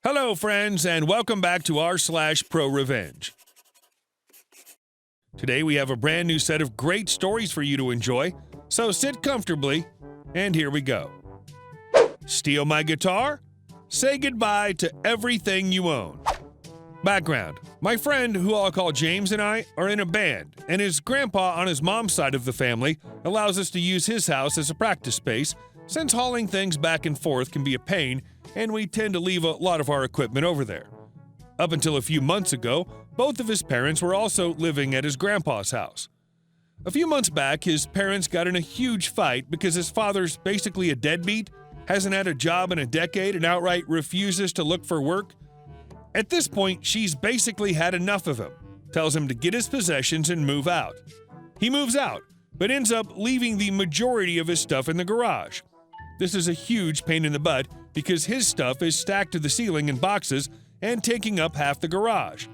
Hello, friends, and welcome back to r/ProRevenge. Today we have a brand new set of great stories for you to enjoy, so sit comfortably, and here we go. Steal my guitar? Say goodbye to everything you own. Background: my friend, who I'll call James, and I are in a band, and his grandpa on his mom's side of the family allows us to use his house as a practice space, since hauling things back and forth can be a pain, and we tend to leave a lot of our equipment over there. Up until a few months ago, both of his parents were also living at his grandpa's house. A few months back, his parents got in a huge fight because his father's basically a deadbeat, hasn't had a job in a decade, and outright refuses to look for work. At this point, she's basically had enough of him, tells him to get his possessions and move out. He moves out, but ends up leaving the majority of his stuff in the garage. This is a huge pain in the butt because his stuff is stacked to the ceiling in boxes and taking up half the garage.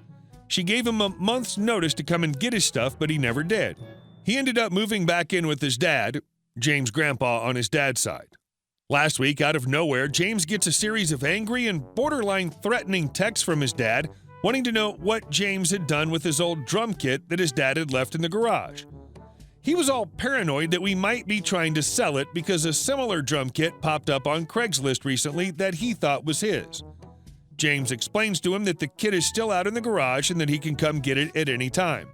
She gave him a month's notice to come and get his stuff, but he never did. He ended up moving back in with his dad, James' grandpa on his dad's side. Last week, out of nowhere, James gets a series of angry and borderline threatening texts from his dad, wanting to know what James had done with his old drum kit that his dad had left in the garage. He was all paranoid that we might be trying to sell it because a similar drum kit popped up on Craigslist recently that he thought was his. James explains to him that the kit is still out in the garage and that he can come get it at any time.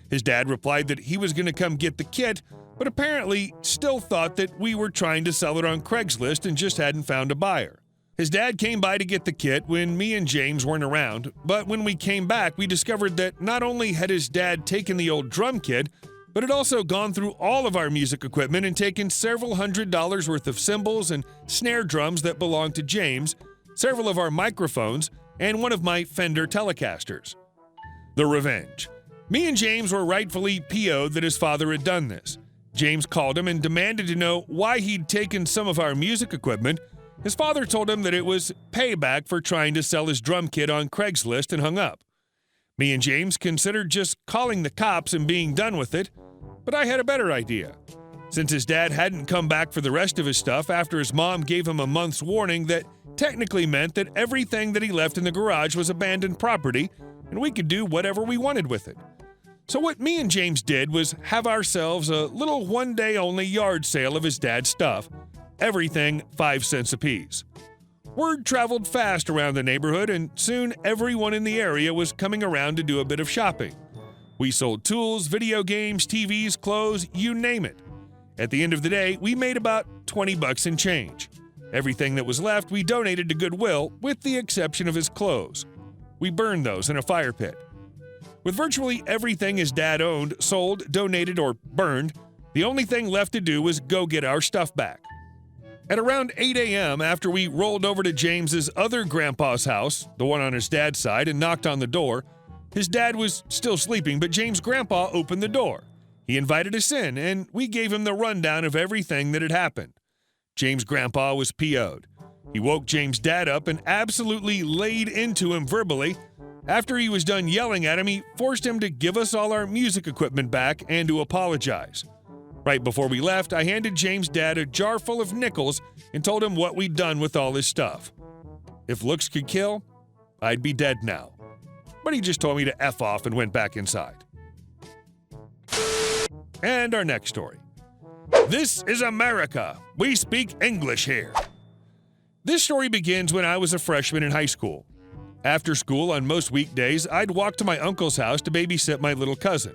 His dad replied that he was going to come get the kit, but apparently still thought that we were trying to sell it on Craigslist and just hadn't found a buyer. His dad came by to get the kit when me and James weren't around, but when we came back, we discovered that not only had his dad taken the old drum kit, but had also gone through all of our music equipment and taken several $100s worth of cymbals and snare drums that belonged to James, several of our microphones, and one of my Fender Telecasters. The revenge. Me and James were rightfully PO'd that his father had done this. James called him and demanded to know why he'd taken some of our music equipment. His father told him that it was payback for trying to sell his drum kit on Craigslist, and hung up. Me and James considered just calling the cops and being done with it, but I had a better idea. Since his dad hadn't come back for the rest of his stuff after his mom gave him a month's warning, that technically meant that everything that he left in the garage was abandoned property, and we could do whatever we wanted with it. So what me and James did was have ourselves a little one-day-only yard sale of his dad's stuff, everything 5 cents apiece. Word traveled fast around the neighborhood, and soon everyone in the area was coming around to do a bit of shopping. We sold tools, video games, TVs, clothes, you name it. At the end of the day, we made about $20 and change. Everything that was left we donated to Goodwill, with the exception of his clothes. We burned those in a fire pit. With virtually everything his dad owned sold, donated, or burned, the only thing left to do was go get our stuff back. At around 8 a.m., after we rolled over to James's other grandpa's house, the one on his dad's side, and knocked on the door, his dad was still sleeping, but James' grandpa opened the door. He invited us in, and we gave him the rundown of everything that had happened. James' grandpa was PO'd. He woke James' dad up and absolutely laid into him verbally. After he was done yelling at him, he forced him to give us all our music equipment back and to apologize. Right before we left, I handed James' dad a jar full of nickels and told him what we'd done with all his stuff. If looks could kill, I'd be dead now. But he just told me to F off and went back inside. And our next story. This is America. We speak English here. This story begins when I was a freshman in high school. After school on most weekdays, I'd walk to my uncle's house to babysit my little cousin.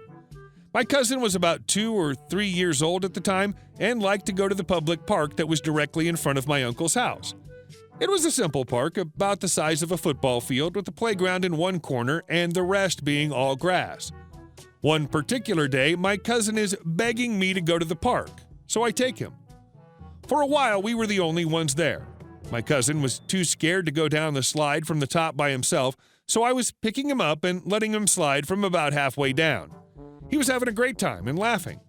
My cousin was about 2 or 3 years old at the time and liked to go to the public park that was directly in front of my uncle's house. It was a simple park, about the size of a football field, with a playground in one corner and the rest being all grass. One particular day, my cousin is begging me to go to the park, so I take him. For a while, we were the only ones there. My cousin was too scared to go down the slide from the top by himself, so I was picking him up and letting him slide from about halfway down. He was having a great time and laughing.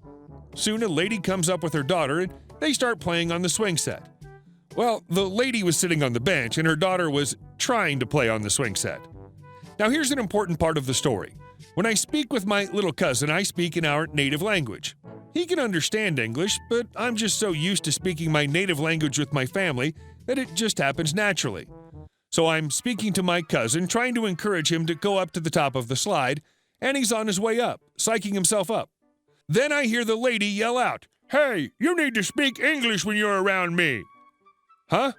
Soon a lady comes up with her daughter and they start playing on the swing set. Well, the lady was sitting on the bench and her daughter was trying to play on the swing set. Now here's an important part of the story. When I speak with my little cousin, I speak in our native language. He can understand English, but I'm just so used to speaking my native language with my family that it just happens naturally. So I'm speaking to my cousin, trying to encourage him to go up to the top of the slide, and he's on his way up, psyching himself up. Then I hear the lady yell out, "Hey, you need to speak English when you're around me." Huh?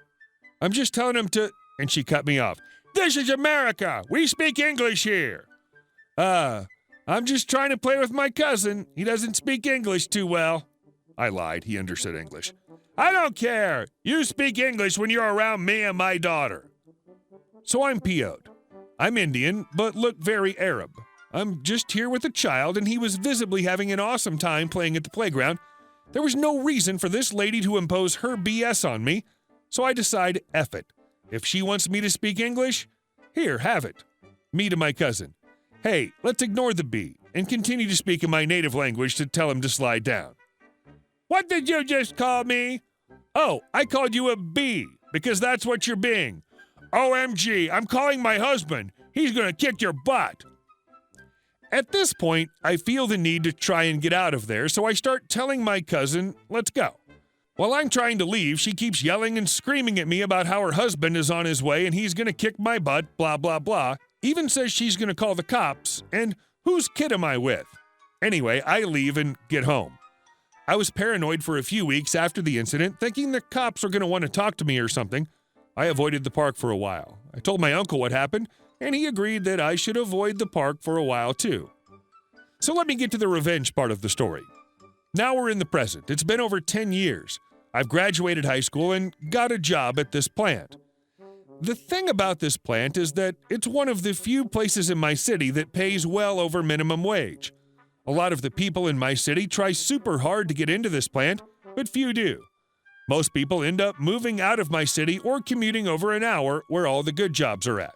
I'm just telling him to... And she cut me off. "This is America. We speak English here." I'm just trying to play with my cousin. He doesn't speak English too well. I lied. He understood English. "I don't care. You speak English when you're around me and my daughter." So I'm PO'd. I'm Indian, but look very Arab. I'm just here with a child, and he was visibly having an awesome time playing at the playground. There was no reason for this lady to impose her BS on me, so I decide, F it. If she wants me to speak English, here, have it. Me to my cousin. "Hey, let's ignore the B and continue to speak in my native language to tell him to slide down." "What did you just call me?" "Oh, I called you a B because that's what you're being." "OMG, I'm calling my husband. He's gonna kick your butt." At this point, I feel the need to try and get out of there, so I start telling my cousin, let's go. While I'm trying to leave, she keeps yelling and screaming at me about how her husband is on his way and he's gonna kick my butt, blah, blah, blah. Even says she's gonna call the cops, and whose kid am I with? Anyway, I leave and get home. I was paranoid for a few weeks after the incident, thinking the cops are gonna want to talk to me or something. I avoided the park for a while. I told my uncle what happened, and he agreed that I should avoid the park for a while too. So let me get to the revenge part of the story. Now we're in the present. It's been over 10 years. I've graduated high school and got a job at this plant. The thing about this plant is that it's one of the few places in my city that pays well over minimum wage. A lot of the people in my city try super hard to get into this plant, but few do. Most people end up moving out of my city or commuting over an hour where all the good jobs are at.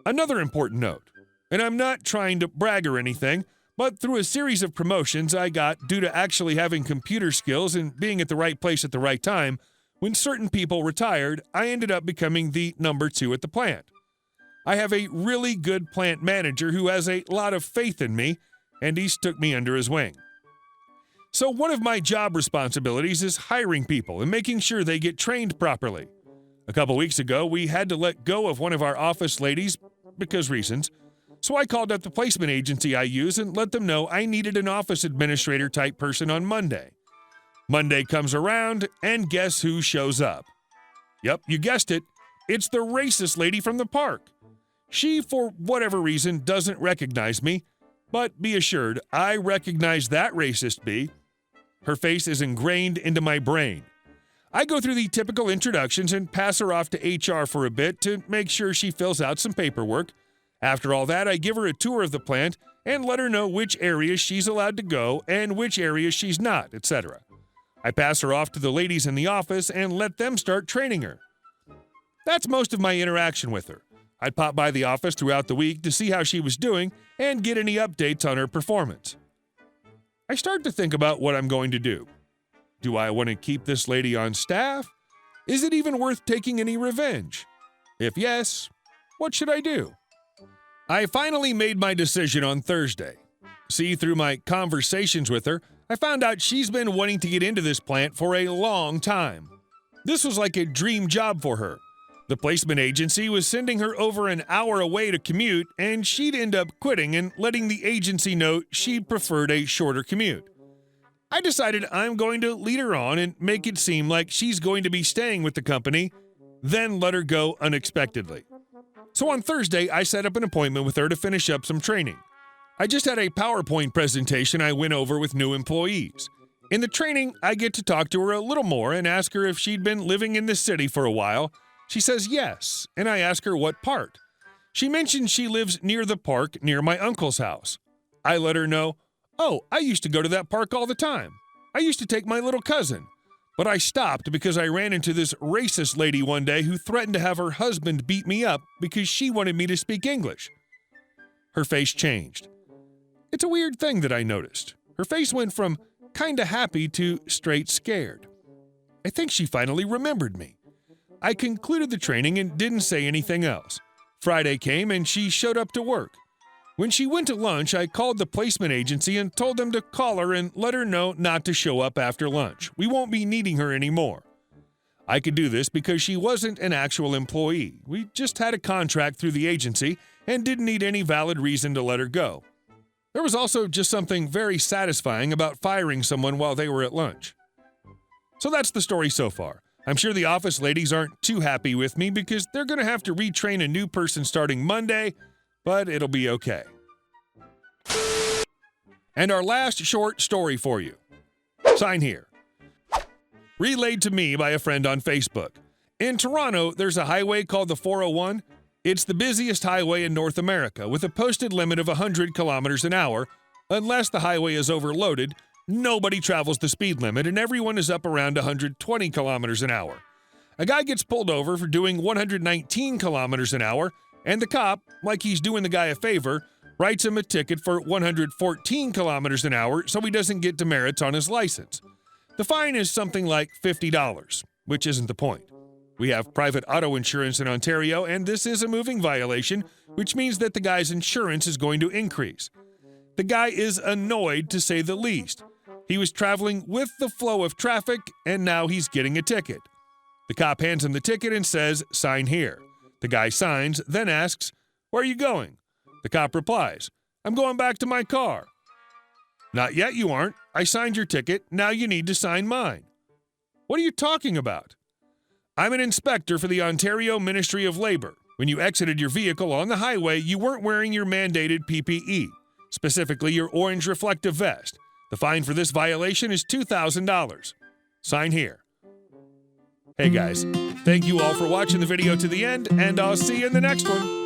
Another important note, and I'm not trying to brag or anything, but through a series of promotions I got due to actually having computer skills and being at the right place at the right time, when certain people retired, I ended up becoming the number 2 at the plant. I have a really good plant manager who has a lot of faith in me, and he's took me under his wing. So one of my job responsibilities is hiring people and making sure they get trained properly. A couple weeks ago, we had to let go of one of our office ladies because reasons. So I called up the placement agency I use and let them know I needed an office administrator type person on Monday. Monday comes around, and guess who shows up? Yep, you guessed it. It's the racist lady from the park. She, for whatever reason, doesn't recognize me, but be assured, I recognize that racist bee. Her face is ingrained into my brain. I go through the typical introductions and pass her off to HR for a bit to make sure she fills out some paperwork. After all that, I give her a tour of the plant and let her know which areas she's allowed to go and which areas she's not, etc. I pass her off to the ladies in the office and let them start training her. That's most of my interaction with her. I'd pop by the office throughout the week to see how she was doing and get any updates on her performance. I start to think about what I'm going to do. Do I want to keep this lady on staff? Is it even worth taking any revenge? If yes, what should I do? I finally made my decision on Thursday. See, through my conversations with her, I found out she's been wanting to get into this plant for a long time. This was like a dream job for her. The placement agency was sending her over an hour away to commute, and she'd end up quitting and letting the agency know she preferred a shorter commute. I decided I'm going to lead her on and make it seem like she's going to be staying with the company, then let her go unexpectedly. So on Thursday, I set up an appointment with her to finish up some training. I just had a PowerPoint presentation I went over with new employees. In the training, I get to talk to her a little more and ask her if she'd been living in the city for a while. She says yes, and I ask her what part. She mentions she lives near the park near my uncle's house. I let her know, "Oh, I used to go to that park all the time. I used to take my little cousin. But I stopped because I ran into this racist lady one day who threatened to have her husband beat me up because she wanted me to speak English." Her face changed. It's a weird thing that I noticed. Her face went from kinda happy to straight scared. I think she finally remembered me. I concluded the training and didn't say anything else. Friday came and she showed up to work. When she went to lunch, I called the placement agency and told them to call her and let her know not to show up after lunch. We won't be needing her anymore. I could do this because she wasn't an actual employee. We just had a contract through the agency and didn't need any valid reason to let her go. There was also just something very satisfying about firing someone while they were at lunch. So that's the story so far. I'm sure the office ladies aren't too happy with me because they're going to have to retrain a new person starting Monday, but it'll be okay. And our last short story for you. Sign here. Relayed to me by a friend on Facebook. In Toronto, there's a highway called the 401. It's the busiest highway in North America with a posted limit of 100 kilometers an hour. Unless the highway is overloaded, nobody travels the speed limit and everyone is up around 120 kilometers an hour. A guy gets pulled over for doing 119 kilometers an hour, and the cop, like he's doing the guy a favor, writes him a ticket for 114 kilometers an hour so he doesn't get demerits on his license. The fine is something like $50, which isn't the point. We have private auto insurance in Ontario, and this is a moving violation, which means that the guy's insurance is going to increase. The guy is annoyed, to say the least. He was traveling with the flow of traffic, and now he's getting a ticket. The cop hands him the ticket and says, "Sign here." The guy signs, then asks, "Where are you going?" The cop replies, "I'm going back to my car." "Not yet, you aren't. I signed your ticket. Now you need to sign mine." "What are you talking about?" "I'm an inspector for the Ontario Ministry of Labour. When you exited your vehicle on the highway, you weren't wearing your mandated PPE, specifically your orange reflective vest. The fine for this violation is $2,000. Sign here." Hey guys, thank you all for watching the video to the end, and I'll see you in the next one.